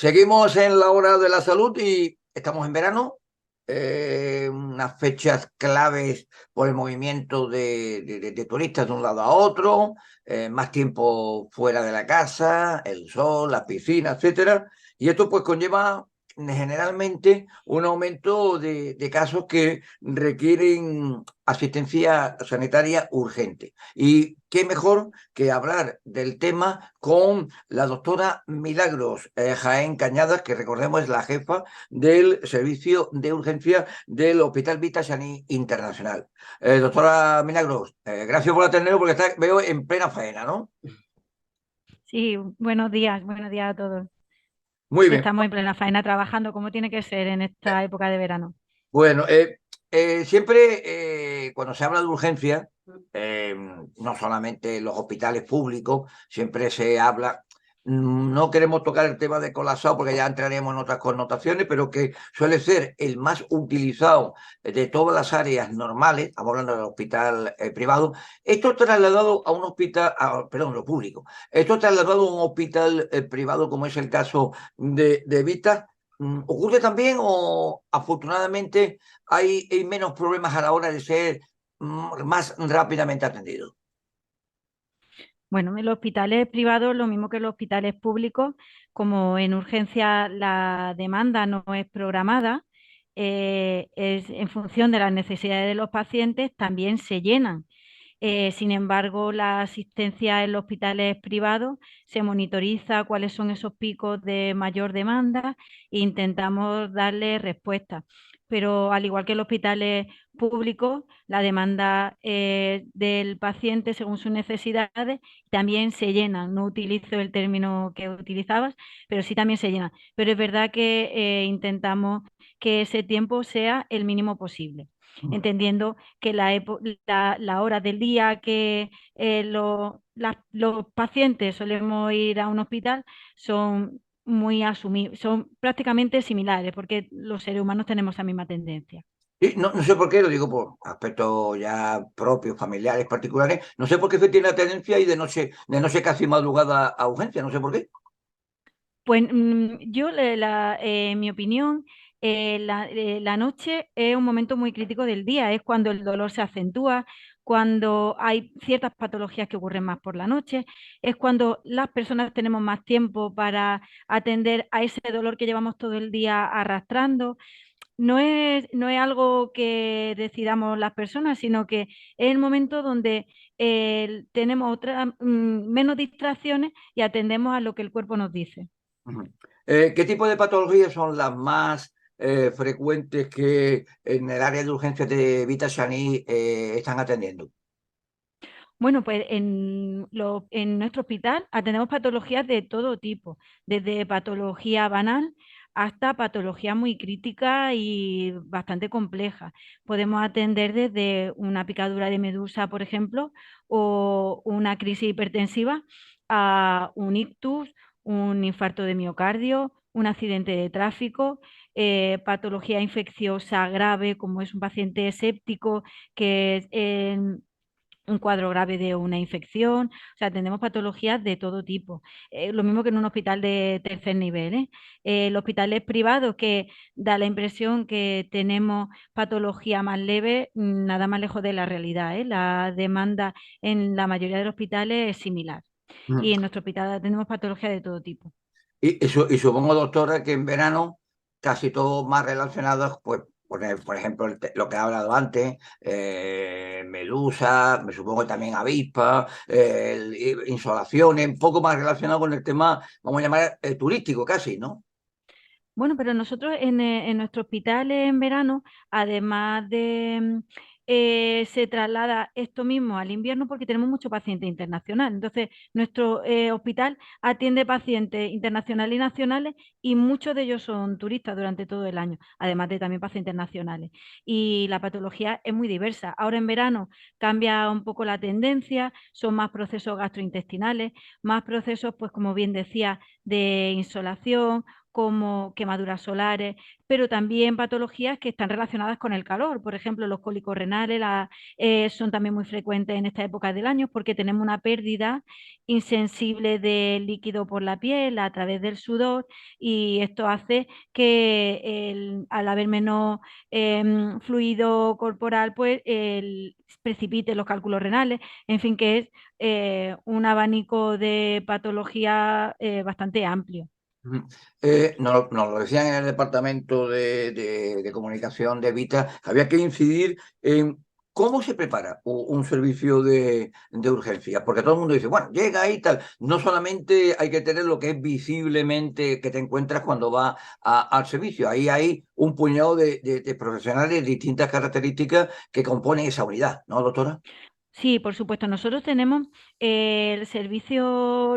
Seguimos en la hora de la salud y estamos en verano, unas fechas claves por el movimiento de turistas de un lado a otro, más tiempo fuera de la casa, el sol, la piscina, etcétera. Y esto pues conlleva generalmente un aumento de casos que requieren asistencia sanitaria urgente. Y qué mejor que hablar del tema con la doctora Milagros Jaén Cañadas, que recordemos es la jefa del servicio de urgencia del Hospital Vita Saní Internacional. Doctora Milagros, gracias por atendernos porque veo en plena faena, ¿no? Sí, buenos días a todos. Muy bien. Estamos en plena faena trabajando como tiene que ser en esta época de verano. Bueno, siempre cuando se habla de urgencia, no solamente en los hospitales públicos, siempre se habla, no queremos tocar el tema de colapsado porque ya entraremos en otras connotaciones, pero que suele ser el más utilizado de todas las áreas normales, estamos hablando del hospital privado, esto trasladado a un hospital, perdón, lo público, esto trasladado a un hospital privado como es el caso de Vita. ¿Ocurre también o afortunadamente hay menos problemas a la hora de ser más rápidamente atendido? Bueno, en los hospitales privados, lo mismo que en los hospitales públicos, como en urgencia la demanda no es programada, es en función de las necesidades de los pacientes, también se llenan. Sin embargo, la asistencia en los hospitales privados se monitoriza cuáles son esos picos de mayor demanda e intentamos darle respuesta. Pero al igual que en los hospitales públicos, la demanda del paciente según sus necesidades también se llena. No utilizo el término que utilizabas, pero sí también se llena. Pero es verdad que intentamos que ese tiempo sea el mínimo posible, entendiendo que la hora del día que los pacientes solemos ir a un hospital son son prácticamente similares, porque los seres humanos tenemos la misma tendencia. Y no sé por qué, lo digo por aspectos ya propios, familiares, particulares. No sé por qué se tiene la tendencia y de noche casi madrugada a urgencia, no sé por qué. Pues en mi opinión, la noche es un momento muy crítico del día, es cuando el dolor se acentúa, cuando hay ciertas patologías que ocurren más por la noche, es cuando las personas tenemos más tiempo para atender a ese dolor que llevamos todo el día arrastrando. No es algo que decidamos las personas, sino que es el momento donde tenemos menos distracciones y atendemos a lo que el cuerpo nos dice. Ujú. ¿Qué tipo de patologías son las más frecuentes que en el área de urgencias de Vita Saní están atendiendo? Bueno, pues en nuestro hospital atendemos patologías de todo tipo, desde patología banal hasta patología muy crítica y bastante compleja. Podemos atender desde una picadura de medusa, por ejemplo, o una crisis hipertensiva, a un ictus, un infarto de miocardio, un accidente de tráfico, patología infecciosa grave, como es un paciente séptico que es un cuadro grave de una infección. O sea, tenemos patologías de todo tipo. Lo mismo que en un hospital de tercer nivel, ¿eh? Los hospitales privados que da la impresión que tenemos patología más leve, nada más lejos de la realidad, ¿eh? La demanda en la mayoría de los hospitales es similar. Ujú. Y en nuestro hospital tenemos patologías de todo tipo. Y supongo, doctora, que en verano casi todo más relacionado, pues, por ejemplo, lo que he hablado antes, medusa, me supongo que también avispa, insolaciones, un poco más relacionado con el tema, vamos a llamar, turístico casi, ¿no? Bueno, pero nosotros en nuestro hospital en verano, además de se traslada esto mismo al invierno porque tenemos mucho paciente internacional. Entonces, nuestro hospital atiende pacientes internacionales y nacionales y muchos de ellos son turistas durante todo el año, además de también pacientes nacionales. Y la patología es muy diversa. Ahora en verano cambia un poco la tendencia, son más procesos gastrointestinales, más procesos, pues como bien decía, de insolación como quemaduras solares, pero también patologías que están relacionadas con el calor. Por ejemplo, los cólicos renales son también muy frecuentes en esta época del año porque tenemos una pérdida insensible de líquido por la piel a través del sudor, y esto hace que al haber menos fluido corporal, pues precipite los cálculos renales, en fin, que es un abanico de patología bastante amplio. Ujú. Nos lo decían en el departamento de comunicación de Vita, que había que incidir en cómo se prepara un servicio de urgencia, porque todo el mundo dice, bueno, llega ahí y tal. No solamente hay que tener lo que es visiblemente que te encuentras cuando vas al servicio, ahí hay un puñado de profesionales de distintas características que componen esa unidad, ¿no, doctora? Sí, por supuesto. Nosotros tenemos el servicio,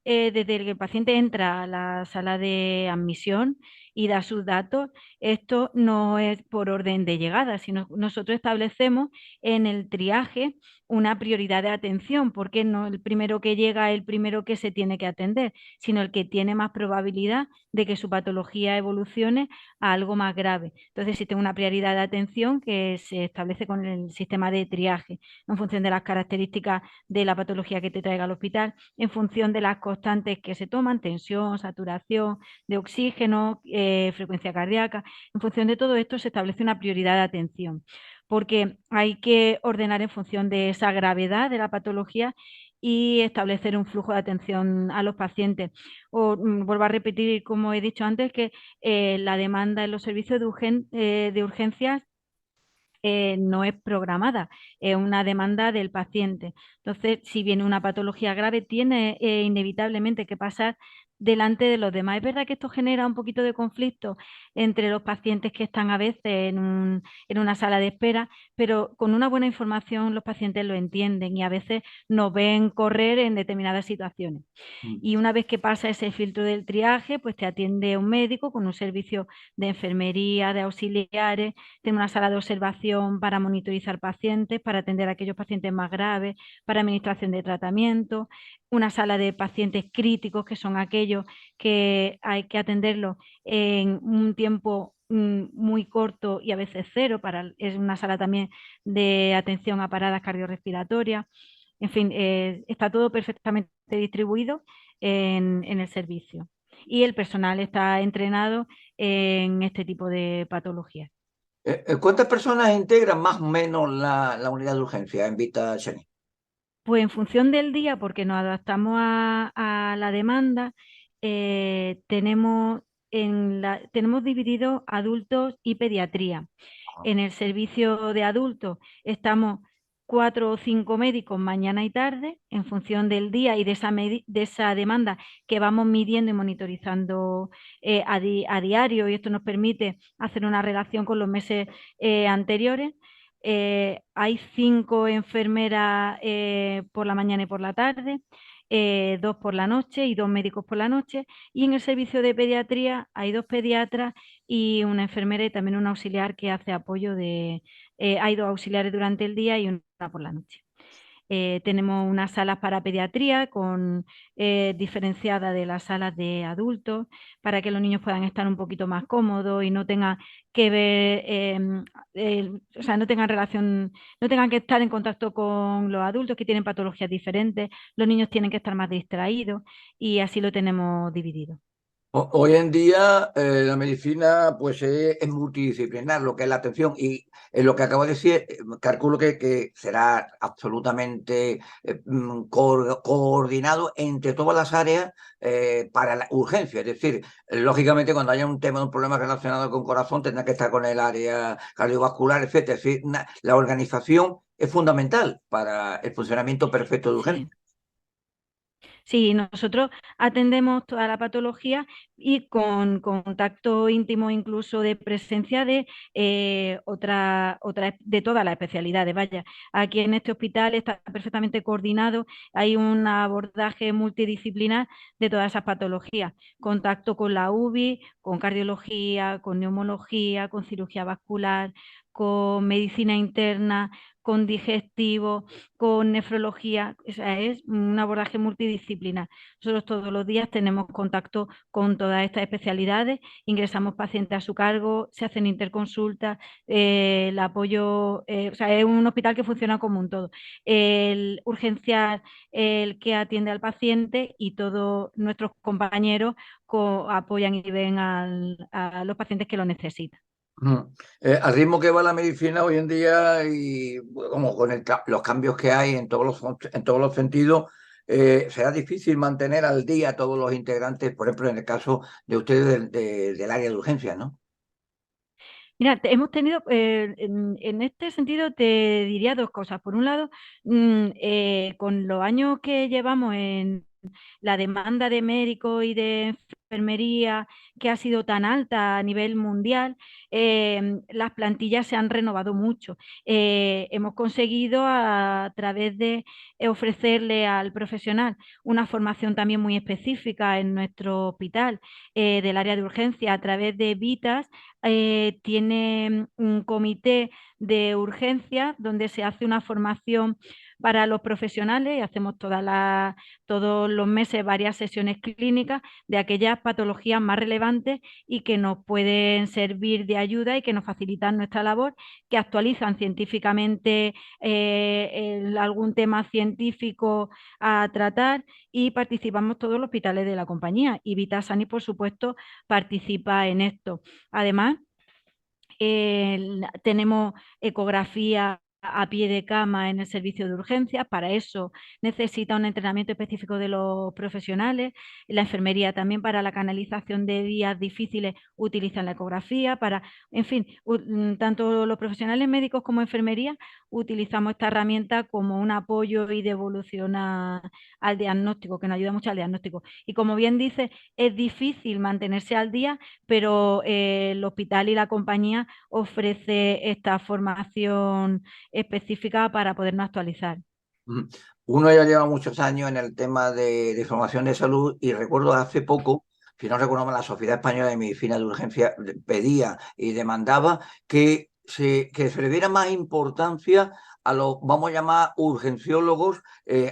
desde que el paciente entra a la sala de admisión y da sus datos. Esto no es por orden de llegada, sino nosotros establecemos en el triaje una prioridad de atención, porque no el primero que llega es el primero que se tiene que atender, sino el que tiene más probabilidad de que su patología evolucione a algo más grave. Entonces existe una prioridad de atención que se establece con el sistema de triaje en función de las características de la patología que te traiga al hospital, en función de las constantes que se toman, tensión, saturación de oxígeno, frecuencia cardíaca. En función de todo esto se establece una prioridad de atención, porque hay que ordenar en función de esa gravedad de la patología y establecer un flujo de atención a los pacientes. Vuelvo a repetir, como he dicho antes, que la demanda en los servicios de urgencias no es programada, es una demanda del paciente. Entonces, si viene una patología grave, tiene inevitablemente que pasar delante de los demás. Es verdad que esto genera un poquito de conflicto entre los pacientes que están a veces en una sala de espera, pero con una buena información los pacientes lo entienden y a veces nos ven correr en determinadas situaciones. Mm. Y una vez que pasa ese filtro del triaje, pues te atiende un médico con un servicio de enfermería, de auxiliares, tiene una sala de observación para monitorizar pacientes, para atender a aquellos pacientes más graves, para administración de tratamiento, una sala de pacientes críticos, que son aquellos que hay que atenderlos en un tiempo muy corto y a veces cero, es una sala también de atención a paradas cardiorrespiratorias. En fin, está todo perfectamente distribuido en el servicio. Y el personal está entrenado en este tipo de patologías. ¿Cuántas personas integran más o menos la unidad de urgencia en Vita Cheni? Pues en función del día, porque nos adaptamos a la demanda, tenemos dividido adultos y pediatría. En el servicio de adultos estamos 4 o 5 médicos mañana y tarde, en función del día y de esa demanda que vamos midiendo y monitorizando a diario, y esto nos permite hacer una relación con los meses anteriores. Hay 5 enfermeras por la mañana y por la tarde, 2 por la noche y 2 médicos por la noche. Y en el servicio de pediatría hay 2 pediatras y una enfermera y también un auxiliar que hace apoyo hay 2 auxiliares durante el día y una por la noche. Tenemos unas salas para pediatría diferenciadas de las salas de adultos, para que los niños puedan estar un poquito más cómodos y no tengan que ver, o sea, no tengan relación, no tengan que estar en contacto con los adultos que tienen patologías diferentes. Los niños tienen que estar más distraídos y así lo tenemos dividido. Hoy en día la medicina pues es multidisciplinar, lo que es la atención y en lo que acabo de decir, calculo que será absolutamente coordinado entre todas las áreas para la urgencia. Es decir, lógicamente cuando haya un tema, un problema relacionado con corazón, tendrá que estar con el área cardiovascular, etcétera. Es decir, la organización es fundamental para el funcionamiento perfecto de Sí. urgencia. Sí, nosotros atendemos toda la patología y con contacto íntimo, incluso de presencia de de todas las especialidades. Vaya, aquí en este hospital está perfectamente coordinado, hay un abordaje multidisciplinar de todas esas patologías. Contacto con la UBI, con cardiología, con neumología, con cirugía vascular, con medicina interna, con digestivo, con nefrología. O sea, es un abordaje multidisciplinar. Nosotros todos los días tenemos contacto con todas estas especialidades, ingresamos pacientes a su cargo, se hacen interconsultas, el apoyo, o sea, es un hospital que funciona como un todo. El urgencial, el que atiende al paciente y todos nuestros compañeros apoyan y ven a los pacientes que lo necesitan. Mm. Al ritmo que va la medicina hoy en día y bueno, como con los cambios que hay en todos los sentidos, será difícil mantener al día a todos los integrantes, por ejemplo, en el caso de ustedes del área de urgencia, ¿no? Mira, hemos tenido, en este sentido te diría dos cosas. Por un lado, con los años que llevamos en la demanda de médicos y de enfermería que ha sido tan alta a nivel mundial, las plantillas se han renovado mucho. Hemos conseguido a través de ofrecerle al profesional una formación también muy específica en nuestro hospital del área de urgencia a través de Vitas. Tiene un comité de urgencia donde se hace una formación para los profesionales y hacemos todos los meses varias sesiones clínicas de aquellas patologías más relevantes y que nos pueden servir de ayuda y que nos facilitan nuestra labor, que actualizan científicamente algún tema científico a tratar y participamos todos los hospitales de la compañía y Vitasani, por supuesto, participa en esto. Además, tenemos ecografía a pie de cama en el servicio de urgencias, para eso necesita un entrenamiento específico de los profesionales. La enfermería también para la canalización de vías difíciles utilizan la ecografía, en fin, tanto los profesionales médicos como enfermería utilizamos esta herramienta como un apoyo y devolución al diagnóstico, que nos ayuda mucho al diagnóstico. Y como bien dice, es difícil mantenerse al día, pero el hospital y la compañía ofrece esta formación específica para podernos actualizar. Mm. Uno ya lleva muchos años en el tema de formación de salud y recuerdo hace poco, si no recuerdo mal, la Sociedad Española de Medicina de Urgencia pedía y demandaba que se le diera más importancia a los, vamos a llamar, urgenciólogos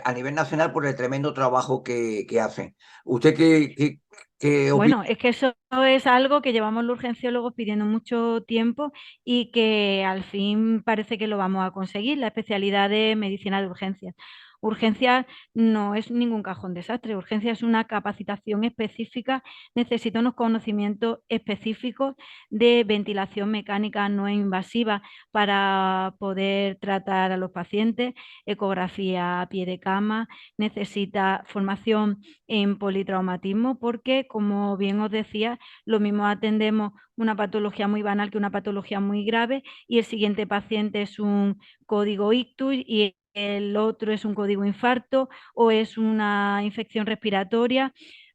a nivel nacional por el tremendo trabajo que hacen. ¿Usted qué opina? Bueno, es que eso es algo que llevamos los urgenciólogos pidiendo mucho tiempo y que al fin parece que lo vamos a conseguir, la especialidad de medicina de urgencias. Urgencias no es ningún cajón desastre, urgencia es una capacitación específica, necesita unos conocimientos específicos de ventilación mecánica no invasiva para poder tratar a los pacientes, ecografía a pie de cama, necesita formación en politraumatismo porque, como bien os decía, lo mismo atendemos una patología muy banal que una patología muy grave y el siguiente paciente es un código ictus y el otro es un código infarto o es una infección respiratoria.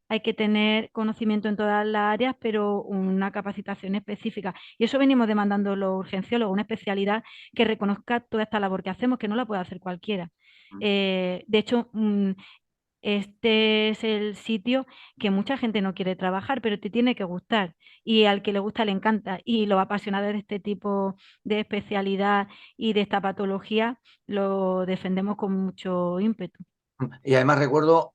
Hay que tener conocimiento en todas las áreas, pero una capacitación específica. Y eso venimos demandando los urgenciólogos, una especialidad que reconozca toda esta labor que hacemos, que no la puede hacer cualquiera. De hecho, este es el sitio que mucha gente no quiere trabajar, pero te tiene que gustar. Y al que le gusta le encanta. Y los apasionados de este tipo de especialidad y de esta patología lo defendemos con mucho ímpetu. Y además recuerdo,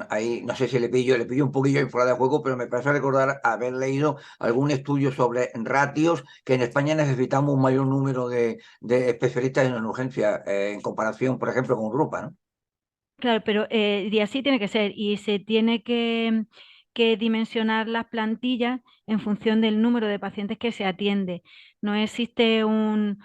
ahí no sé si le pillo un poquillo ahí fuera de juego, pero me parece recordar haber leído algún estudio sobre ratios, que en España necesitamos un mayor número de especialistas en urgencia en comparación, por ejemplo, con Europa, ¿no? Claro, pero y así tiene que ser y se tiene que dimensionar las plantillas en función del número de pacientes que se atiende. No existe un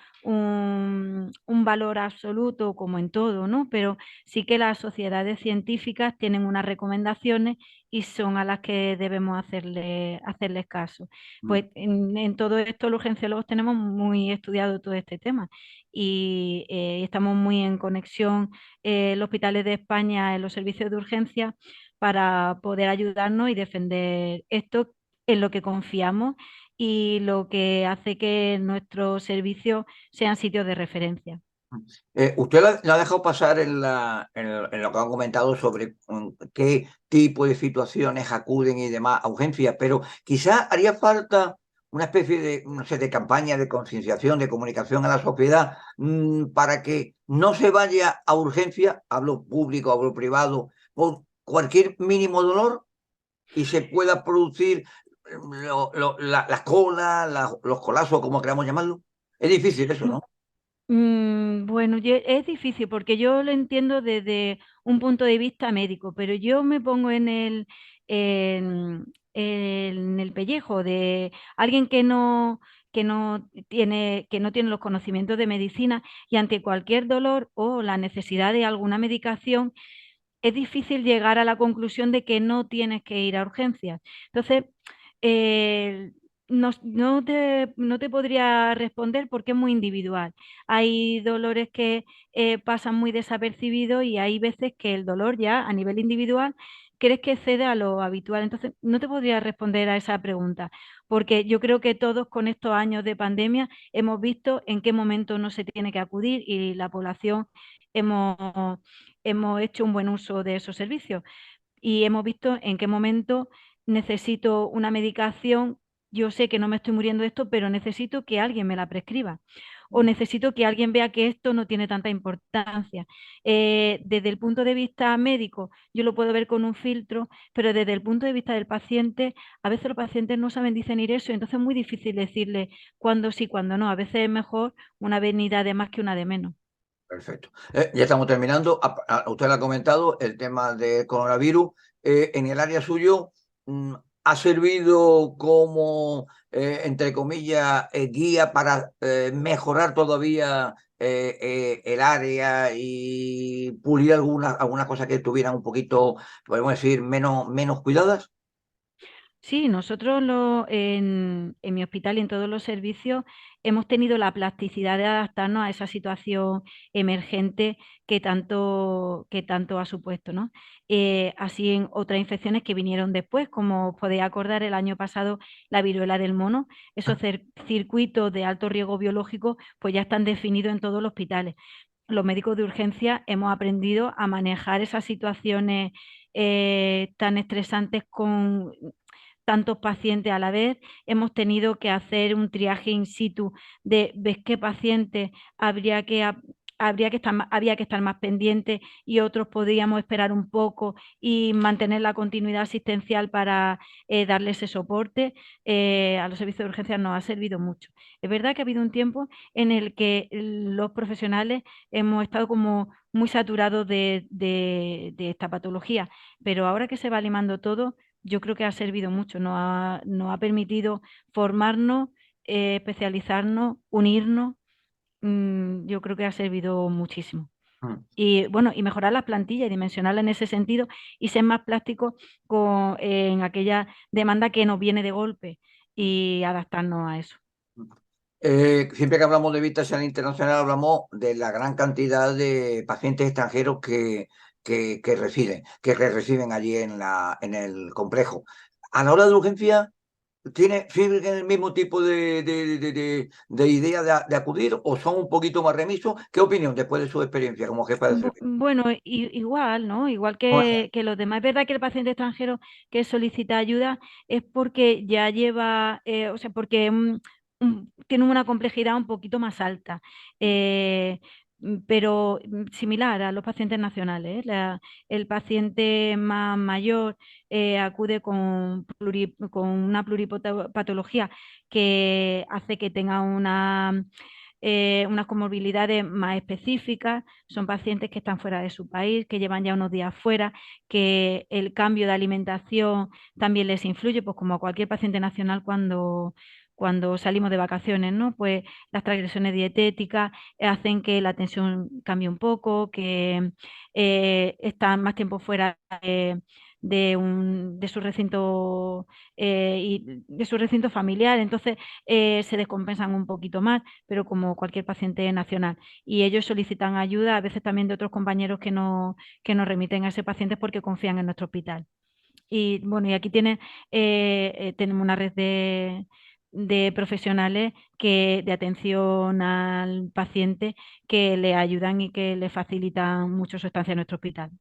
valor absoluto como en todo, ¿no? Pero sí que las sociedades científicas tienen unas recomendaciones y son a las que debemos hacerles caso. Mm. Pues en todo esto los urgenciólogos tenemos muy estudiado todo este tema y estamos muy en conexión los hospitales de España en los servicios de urgencia para poder ayudarnos y defender esto en lo que confiamos y lo que hace que nuestros servicios sean sitios de referencia. Usted la ha dejado pasar en lo que han comentado sobre qué tipo de situaciones acuden y demás a urgencias, pero quizás haría falta una especie de, no sé, de campaña de concienciación, de comunicación a la sociedad, para que no se vaya a urgencia, hablo público, hablo privado, por cualquier mínimo dolor y se pueda producir las colas, los colapsos, como queramos llamarlo? Es difícil eso, ¿no? Bueno, es difícil porque yo lo entiendo desde un punto de vista médico, pero yo me pongo en el pellejo de alguien que no tiene los conocimientos de medicina y ante cualquier dolor o la necesidad de alguna medicación, es difícil llegar a la conclusión de que no tienes que ir a urgencias. Entonces, eh, no te podría responder porque es muy individual. Hay dolores que pasan muy desapercibidos y hay veces que el dolor ya a nivel individual crees que excede a lo habitual. Entonces, no te podría responder a esa pregunta, porque yo creo que todos con estos años de pandemia hemos visto en qué momento no se tiene que acudir y la población hemos hemos hecho un buen uso de esos servicios y hemos visto en qué momento necesito una medicación. Yo sé que no me estoy muriendo de esto, pero necesito que alguien me la prescriba o necesito que alguien vea que esto no tiene tanta importancia. Desde el punto de vista médico, yo lo puedo ver con un filtro, pero desde el punto de vista del paciente, a veces los pacientes no saben discernir eso, entonces es muy difícil decirle cuándo sí, cuándo no. A veces es mejor una venida de más que una de menos. Perfecto. Ya estamos terminando. Usted lo ha comentado, el tema del coronavirus. En el área suyo, ¿ha servido como, entre comillas, guía para mejorar todavía el área y pulir algunas cosas que estuvieran un poquito, podemos decir, menos cuidadas? Sí, nosotros en mi hospital y en todos los servicios hemos tenido la plasticidad de adaptarnos a esa situación emergente que tanto ha supuesto, ¿no? Así en otras infecciones que vinieron después, como os podéis acordar el año pasado la viruela del mono, esos circuitos de alto riesgo biológico pues ya están definidos en todos los hospitales. Los médicos de urgencia hemos aprendido a manejar esas situaciones tan estresantes con tantos pacientes a la vez, hemos tenido que hacer un triaje in situ de ves qué paciente había que estar más pendiente y otros podríamos esperar un poco y mantener la continuidad asistencial para darle ese soporte. A los servicios de urgencia nos ha servido mucho. Es verdad que ha habido un tiempo en el que los profesionales hemos estado como muy saturados de esta patología, pero ahora que se va limando todo, yo creo que ha servido mucho, nos ha permitido formarnos, especializarnos, unirnos. Yo creo que ha servido muchísimo. Mm. Y bueno, y mejorar las plantillas y dimensionarlas en ese sentido y ser más plásticos en aquella demanda que nos viene de golpe y adaptarnos a eso. Siempre que hablamos de Vista Sana Internacional, hablamos de la gran cantidad de pacientes extranjeros que reciben allí en el complejo. A la hora de urgencia, ¿siguen el mismo tipo de idea de acudir o son un poquito más remisos? ¿Qué opinión después de su experiencia como jefa de servicio? Bueno, igual, ¿no? Igual que los demás. Es verdad que el paciente extranjero que solicita ayuda es porque ya lleva, o sea, porque tiene una complejidad un poquito más alta, pero similar a los pacientes nacionales. ¿Eh? El paciente más mayor acude con una pluripatología que hace que tenga unas comorbilidades más específicas, son pacientes que están fuera de su país, que llevan ya unos días fuera, que el cambio de alimentación también les influye, pues como a cualquier paciente nacional cuando salimos de vacaciones, ¿no? Pues las transgresiones dietéticas hacen que la tensión cambie un poco, que están más tiempo fuera de su recinto y de su recinto familiar, entonces se descompensan un poquito más, pero como cualquier paciente nacional. Y ellos solicitan ayuda, a veces también de otros compañeros que nos remiten a ese paciente porque confían en nuestro hospital. Y bueno, y aquí tenemos una red de profesionales de atención al paciente que le ayudan y que le facilitan mucho su estancia en nuestro hospital.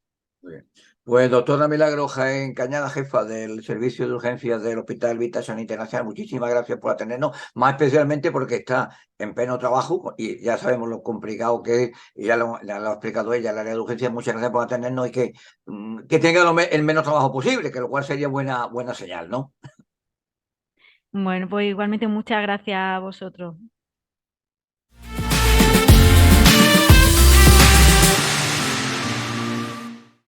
Muy bien. Pues doctora Milagro Jaén Cañada, jefa del Servicio de Urgencias del Hospital Vita Internacional, muchísimas gracias por atendernos, más especialmente porque está en pleno trabajo y ya sabemos lo complicado que es, y ya lo ha explicado ella, el área de urgencias. Muchas gracias por atendernos y que tenga el menos trabajo posible, que lo cual sería buena señal, ¿no? Bueno, pues igualmente muchas gracias a vosotros.